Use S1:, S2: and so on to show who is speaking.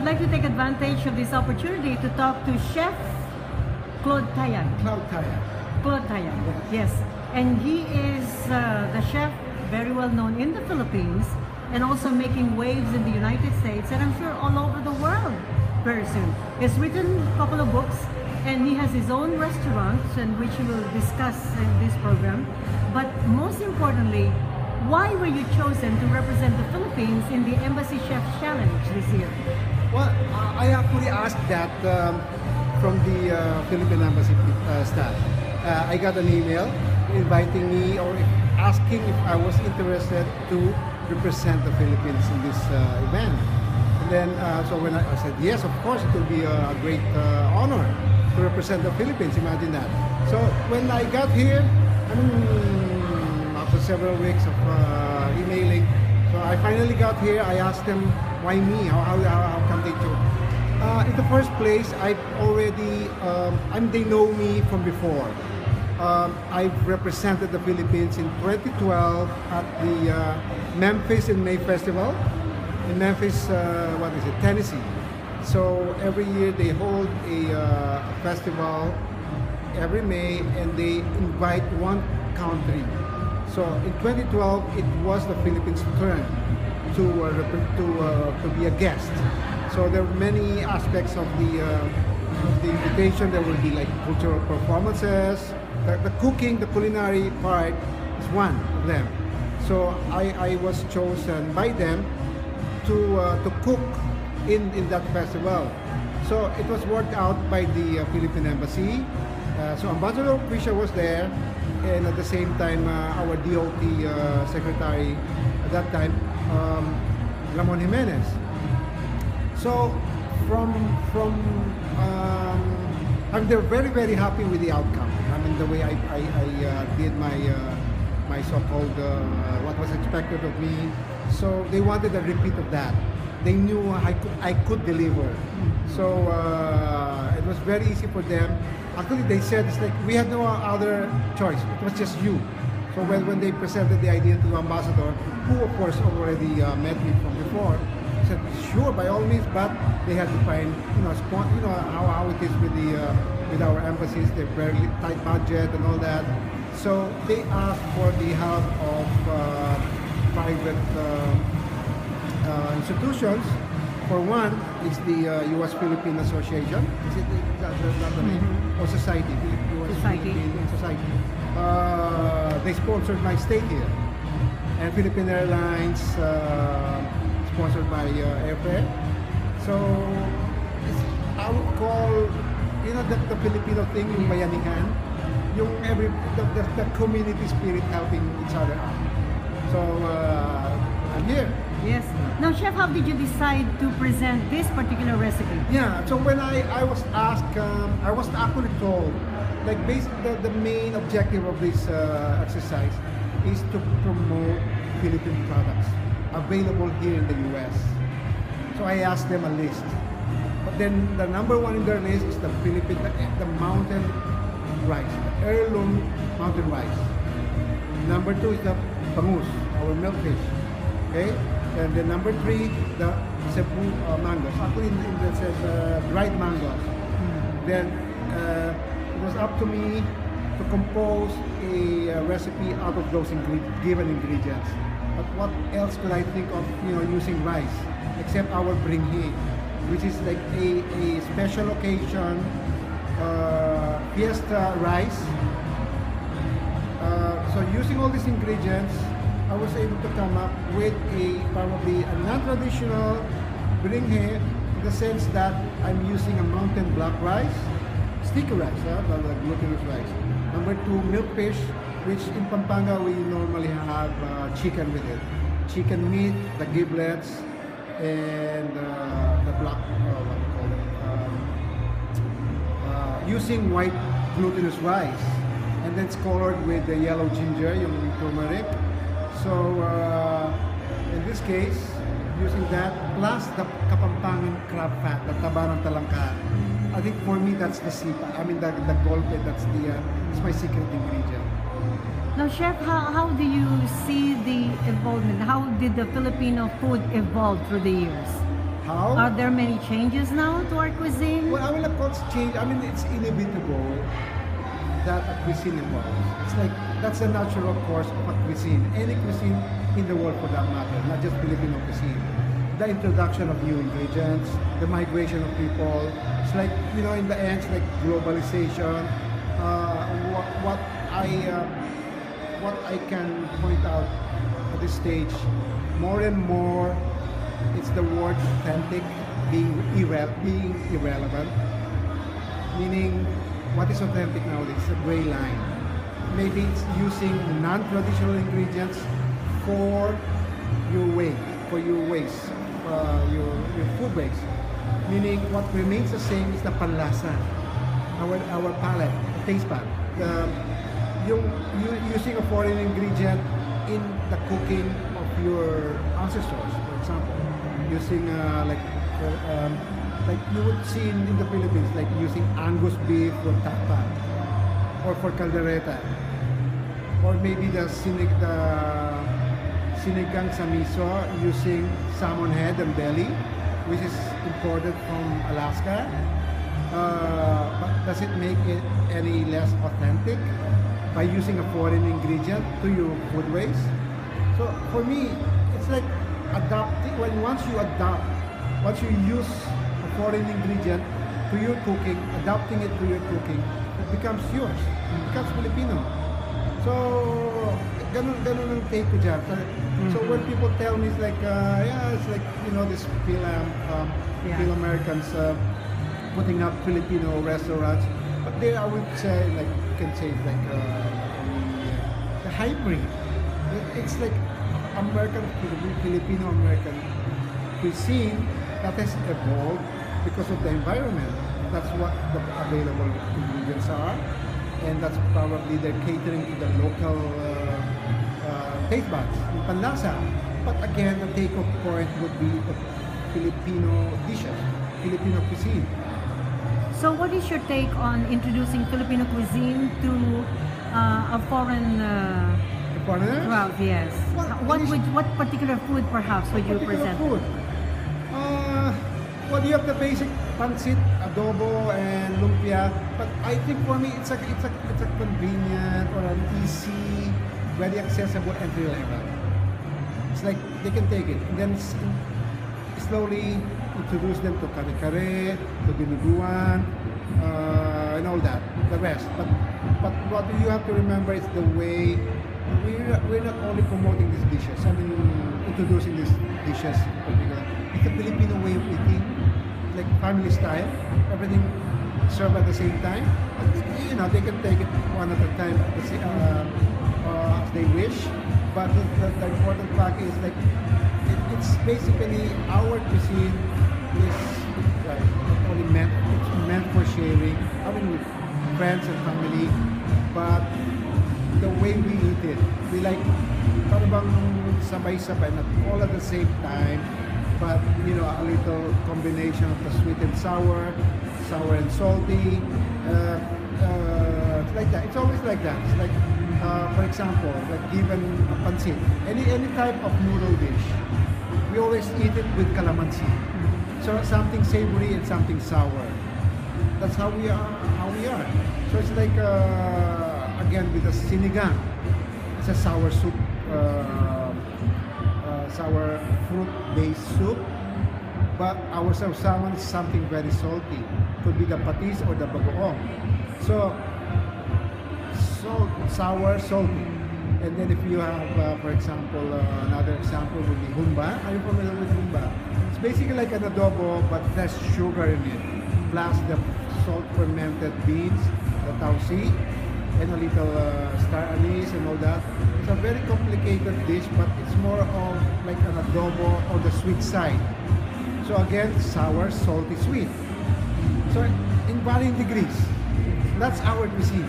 S1: like to take advantage of this opportunity to talk to Chef Claude Tayag.
S2: CLAUDE TAYAG.
S1: Claude Tayag, yes. And he is the chef very well known in the Philippines and also making waves in the United States and I'm sure all over the world very soon. He's written a couple of books and he has his own restaurants and which we will discuss in this program. But most importantly, why were you chosen to represent the Philippines in the Embassy Chef Challenge this year?
S2: Well, I actually asked that from the Philippine Embassy staff. I got an email inviting me or asking if I was interested to represent the Philippines in this event. And then, so when I said yes, of course, it will be a great honor to represent the Philippines. Imagine that. So when I got here, after several weeks of emailing, so I finally got here. I asked them why me, how come they chose. In the first place, I've already, they know me from before. I've represented the Philippines in 2012 at the Memphis in May Festival in Memphis, Tennessee. So every year they hold a festival every May and they invite one country. So in 2012 it was the Philippines' turn to be a guest. So there are many aspects of the invitation. There will be like cultural performances. The cooking, the culinary part is one of them. So I was chosen by them to cook in that festival. So it was worked out by the Philippine Embassy. So Ambassador Krisha was there, and at the same time our DOT secretary at that time, Ramon Jimenez. So they're very, very happy with the outcome. I mean, the way I did my so-called what was expected of me. So they wanted a repeat of that. They knew I could deliver. So it was very easy for them. Actually, they said it's like we had no other choice. It was just you. So when they presented the idea to the ambassador, who of course already met me from before, said sure, by all means, but they had to find how it is with our embassies. They're very tight budget and all that. So they asked for the help of private institutions. For one, it's the U.S.-Philippine Association. Is it not the name? Or Society? U.S.-Philippine Society. They sponsored my stay here. And Philippine Airlines sponsored by airfare. So I would call, the Filipino thing, yung bayanihan, yung the community spirit helping each other out. So I'm here.
S1: Yes. Now, Chef, how did you decide to present this particular recipe?
S2: Yeah. So when I was asked, I was actually told, like, the main objective of this exercise is to promote Philippine products available here in the U.S. So I asked them a list. But then the number one in their list is the the mountain rice, the heirloom mountain rice. Number two is the bangus, our milkfish. Okay? And then number three, the Cebu mangoes. Actually, it says dried mangoes. Then it was up to me to compose a recipe out of those given ingredients. But what else could I think of, using rice, except our bringhe, which is like a special occasion fiesta rice. So using all these ingredients, I was able to come up with probably a non-traditional bringhe, in the sense that I'm using a mountain black rice, sticky rice, the glutinous rice. Number two, milkfish, which in Pampanga we normally have chicken with it. Chicken meat, the giblets, and the black, what do you call it? Using white glutinous rice. And then it's colored with the yellow ginger, yung turmeric. So in this case, using that, plus the Kapampangan crab fat, the taba ng talangka. I think for me that's the sipa. I mean the golpe, it's my secret ingredient.
S1: Now, Chef, how do you see the evolvement? How did the Filipino food evolve through the years?
S2: How?
S1: Are there many changes now to our cuisine?
S2: Well, I will not call it change. I mean, it's inevitable that a cuisine evolves. It's like that's a natural course of a cuisine. Any cuisine in the world, for that matter, not just Filipino cuisine. The introduction of new ingredients, the migration of people. It's like, you know, in the end, it's like globalization. What I can point out at this stage, more and more, it's the word authentic being irrelevant. Meaning, what is authentic nowadays? It's a gray line. Maybe it's using non-traditional ingredients for your waste, your food waste. Meaning, what remains the same is the panlasa, our palate, taste pad. Using a foreign ingredient in the cooking of your ancestors, for example, using like you would see in the Philippines, like using Angus beef for tapa or for caldereta, or maybe the sinigang sa miso using salmon head and belly, which is imported from Alaska. But does it make it any less authentic by using a foreign ingredient to your food waste? So for me, it's like adapting. Once you use a foreign ingredient to your cooking, adapting it to your cooking, it becomes yours. It becomes Filipino. So ganun ang take ko dyan. So when people tell me, it's like, yeah, it's like, you know, this Phil-Americans putting up Filipino restaurants, but there I would say, like, you can say, like, the hybrid. It's like Filipino-American cuisine that has evolved because of the environment. That's what the available ingredients are, and that's probably they're catering to the local taste buds, panlasa. But again, the take-off point would be the Filipino dishes, Filipino cuisine.
S1: So what is your take on introducing Filipino cuisine to a foreign
S2: Foreigners?
S1: crowd? Yes. What particular food perhaps would you
S2: Particular
S1: present?
S2: food. Well, you have the basic pancit, adobo, and lumpia. But I think for me, it's a convenient or an easy, very accessible entry level. It's like they can take it, and then slowly introduce them to kare-kare, to dinuguan, and all that, the rest. But what you have to remember is the way we're not only promoting these dishes. I mean, introducing these dishes. It's a Filipino way of eating, like family style. Everything served at the same time. You know, they can take it one at a time as they wish. But the important fact is, like, it's basically our cuisine is not only meant for sharing. I mean, with friends and family, but the way we eat it, we like parang bang sabay-sabay, not all at the same time, but you know, a little combination of the sweet and sour and salty. It's like that. It's always like that. It's like, for example, like given a pancit, any type of noodle dish, we always eat it with calamansi. So something savory and something sour. That's how we are. So it's like again with the sinigang, it's a sour soup, sour fruit-based soup. But our sausawan is something very salty. Could be the patis or the bagoong. So sour, salty. And then if you have, for example, another example would be humba. Are you familiar with humba? It's basically like an adobo, but less sugar in it. Plus the salt fermented beans, the tausi, and a little star anise and all that. It's a very complicated dish, but it's more of like an adobo on the sweet side. So again, sour, salty, sweet. So in varying degrees. That's our cuisine.